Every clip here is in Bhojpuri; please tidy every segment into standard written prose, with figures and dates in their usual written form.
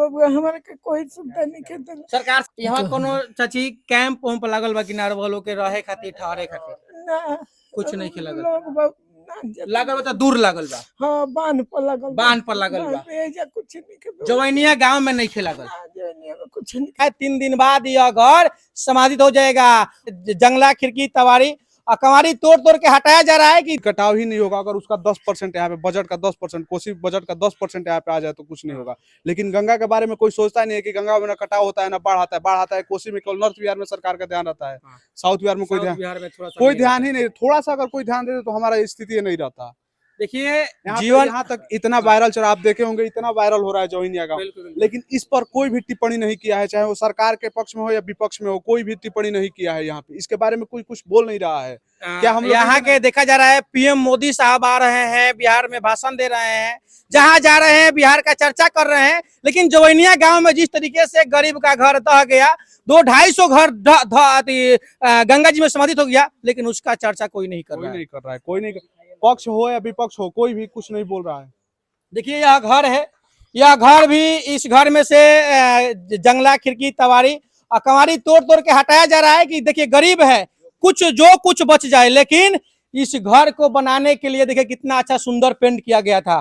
बबुआ हमारे के कोई सुविधा नहीं के दिल सरकार यहाँ कोनो चाची कैंप वैम्प लागल बा किनारे वालों के रहे खातिर ठहरे खातिर ना कुछ नहीं के लागल लोग ना लागल बा त दूर लागल बा हाँ बांध पर लागल बांध पर लागल बा एजा कुछ नहीं के जवैनिया गांव में नहीं खेलागल जवैनिया में कुछ नहीं 3 दिन बाद यह घर समाधित हो जाएगा। जंगला खिड़की तवारी और कवारी तोड़ तोड़ के हटाया जा रहा है कि कटाव ही नहीं होगा। अगर उसका 10% यहाँ पे बजट का 10% कोसी बजट का 10% यहाँ पे आ जाए तो कुछ नहीं होगा। लेकिन गंगा के बारे में कोई सोचता नहीं है कि गंगा में ना कटाव होता है ना बाढ़ आता है। बाढ़ आता है कोसी में, केवल नॉर्थ बिहार में सरकार का ध्यान रहता है, साउथ बिहार में कोई ध्यान ही नहीं। थोड़ा सा अगर कोई ध्यान दे तो हमारा स्थिति नहीं रहता। देखिए जीवन यहाँ तक इतना वायरल चल रहा, आप देखे होंगे इतना वायरल हो रहा है जवैनिया गांव, लेकिन इस पर कोई भी टिप्पणी नहीं किया है, चाहे वो सरकार के पक्ष में हो या विपक्ष में हो, कोई भी टिप्पणी नहीं किया है। यहाँ पे इसके बारे में कोई कुछ बोल नहीं रहा है। क्या हम यहाँ के देखा जा रहा है पीएम मोदी साहब आ रहे हैं, बिहार में भाषण दे रहे हैं, जहाँ जा रहे हैं बिहार का चर्चा कर रहे हैं, लेकिन जवैनिया गांव में जिस तरीके से गरीब का घर दह गया, 200-250 घर गंगा जी में समाधित हो गया, लेकिन उसका चर्चा कोई नहीं कर रहा है। कोई नहीं, पक्ष हो या विपक्ष हो, कोई भी कुछ नहीं बोल रहा है। देखिए यह घर है, यह घर भी, इस घर में से जंगला खिड़की तवारी और कवारी तोड़ तोड़ के हटाया जा रहा है कि देखिए गरीब है, कुछ बच जाए। लेकिन इस घर को बनाने के लिए देखिए कितना अच्छा सुंदर पेंट किया गया था,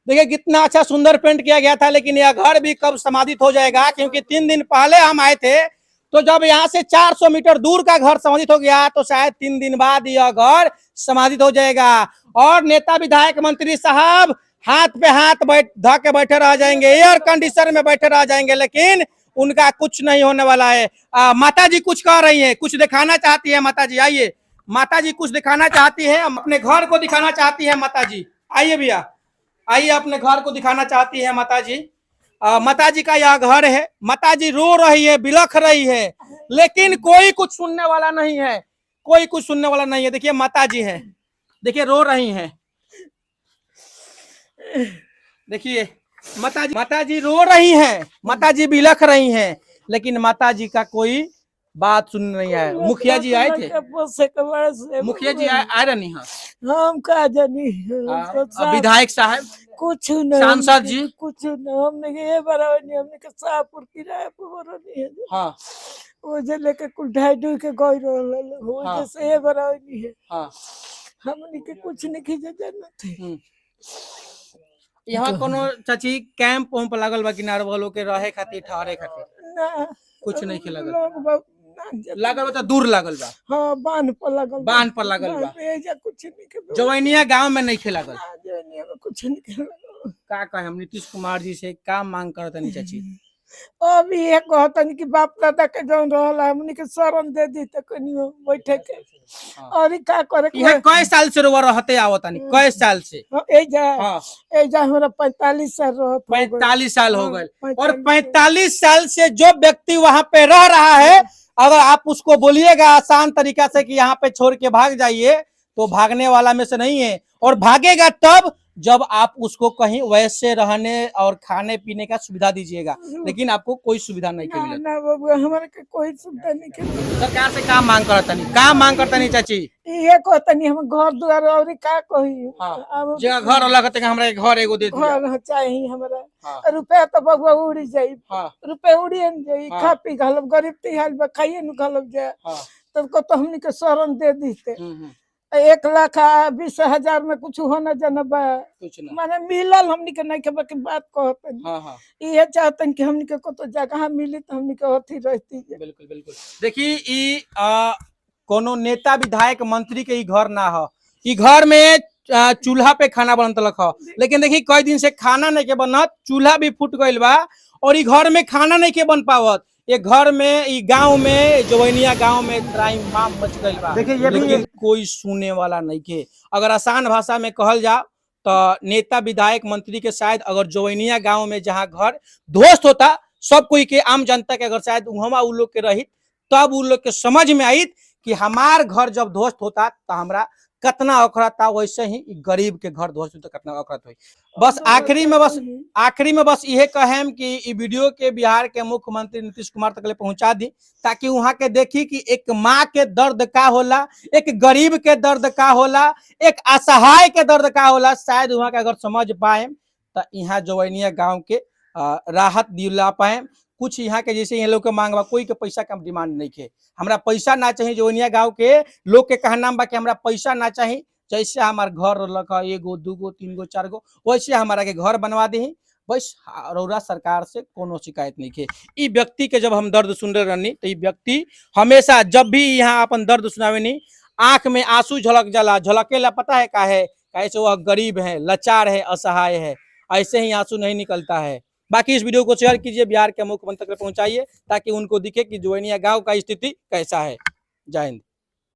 देखिए कितना अच्छा सुंदर पेंट किया गया था। लेकिन यह घर भी कब समाधित हो जाएगा, क्योंकि 3 दिन पहले हम आए थे तो जब यहाँ से 400 मीटर दूर का घर समाधित हो गया तो शायद 3 दिन बाद यह घर समाधित हो जाएगा। और नेता विधायक मंत्री साहब हाथ पे हाथ धा के बैठे रह जाएंगे, एयर कंडीशनर में बैठे रह जाएंगे, लेकिन उनका कुछ नहीं होने वाला है। माता जी कुछ कह रही है, कुछ दिखाना चाहती है। माता जी आइए, माता जी कुछ दिखाना चाहती है, अपने घर को दिखाना चाहती है। माता जी आइए, भैया आइए, अपने घर को दिखाना चाहती है माता जी। माता जी का यह घर है, माता जी रो रही है, बिलख रही है, लेकिन कोई कुछ सुनने वाला नहीं है, कोई कुछ सुनने वाला नहीं है। देखिए माता जी है, देखिए रो रही हैं, देखिए माता जी रो रही हैं, माता जी बिलख रही हैं, लेकिन माता जी का कोई बात सुन नहीं आया। मुखिया जी आए थे, मुखिया जी आ रहे नहीं, हम का जानी, विधायक साहब कुछ नहीं, सांसद जी कुछ नहीं, हमने ये बराबर नहीं, हमने के शाहपुर किराए पर बराबर नहीं है। हाँ वो जे लेके कुल ढाई के गई रहल हो, हाँ, जैसे ये बराबर नहीं है। हाँ हमने के कुछ नहीं खींचे जन्नत है। यहाँ कोनो चाची कैंप वैम्प लागल बा किनारे वालों के रहे खातिर ठहरे खातिर ना कुछ नहीं के लागल लागल बा त दूर लागल बा हाँ बांध पर लागल बा एजा कुछ नहीं के जवैनिया गांव में नहीं खेलागल। जवैनिया में कुछ नहीं के का कहे हम नीतीश कुमार जी से का मांग करतनी चाची? अब ये कहतन कि बाप दादा के जौन रहल हमनी के शरण दे दी त कनियो बैठे के। और का करे ये कई साल से रोवा रहते आवतनी, कई साल से एजा हमरा 45 साल रहत, 45 साल हो गए। और 45 साल से जो व्यक्ति वहां पे रह रहा है, अगर आप उसको बोलिएगा आसान तरीका से कि यहाँ पे छोड़ के भाग जाइए, तो भागने वाला में से नहीं है। और भागेगा तब जब आप उसको कहीं वैसे रहने और खाने पीने का सुविधा दीजिएगा, लेकिन आपको कोई सुविधा नहीं मिलेगा। ना बाबू हमारे के कोई सुविधा नहीं के। सरकार से काम मांग करतनी, काम मांग करतनी चाची? ये कहतनी हम घर द्वार और का कही, जगह घर अलग है, हमरा घर एगो दे दिया, घर चाहिए हमरा। रुपया तो बबुआ उड़ी जाई, रुपया उड़ी न जाई, खा पी घालब, गरीब तिहाल खाइए न घालब जाए, तब को तो हमनी के शरण दे दीते। 1,20,000 में कुछ होना जनबा माने मिलल हमनी के नहीं के बात कहतन। ये चाहतन कि हमनी के को तो जगह मिली तो हमनी के अथी रहती। बिल्कुल बिल्कुल। देखिए ई कोनो नेता विधायक मंत्री के घर ना हो, ई घर में चूल्हा पे खाना बनतलक हो, लेकिन देखिए कई दिन से खाना नहीं के बनत, चूल्हा भी फूट गइल बा और ई घर में खाना नहीं के बन पावत। ये घर में, ई गांव में, जवैनिया गांव में क्राइम माम मच गइल बा, लेकिन कोई सुने वाला नहीं के। अगर आसान भाषा में कहल जाओ तो नेता विधायक मंत्री के शायद अगर जवैनिया गांव में जहां घर ध्वस्त होता, सब कोई के आम जनता के अगर शायद उहमा उ लोग के रही, तब उ लोग के समझ में आई कि हमार घर जब ध्वस्त होता तो हमरा कितना अखरत था, वैसे ही गरीब के घर ध्वस्त होता कितना अखरत हुई। बस आखिरी में बस यह कहें कि ई वीडियो के बिहार के मुख्यमंत्री नीतीश कुमार तक ले पहुंचा दी, ताकि वहां के देखी कि एक माँ के दर्द का होला, एक गरीब के दर्द का होला, एक असहाय के दर्द का होला। शायद वहां के अगर समझ पाए तो यहाँ जवैनिया गांव के राहत दिला पाए। कुछ यहाँ के जैसे यहाँ लोग के मांग बा, कोई के पैसा का डिमांड नहीं के, हमरा पैसा ना चाहिए। जवनिया गांव के लोग के कहना बा कि हमरा पैसा ना चाहिए, जैसे हमार घर रखा 1 गो 2 गो 3 गो 4 गो वैसे हमारा के घर बनवा दी, बस रौरा सरकार से कोनो शिकायत नहीं के। ई व्यक्ति के जब हम दर्द सुन रहे रहनी तो ई व्यक्ति हमेशा जब भी यहाँ अपन दर्द सुनावे नहीं आंख में आंसू झलक जाला, झलकेला पता है का है, कैसे वह गरीब है, लाचार है, असहाय है, ऐसे ही आंसू नहीं निकलता है। बाकी इस वीडियो को शेयर कीजिए, बिहार के मुख्यमंत्री तक पहुंचाइए ताकि उनको दिखे कि जोनिया गांव का स्थिति कैसा है। जय हिंद।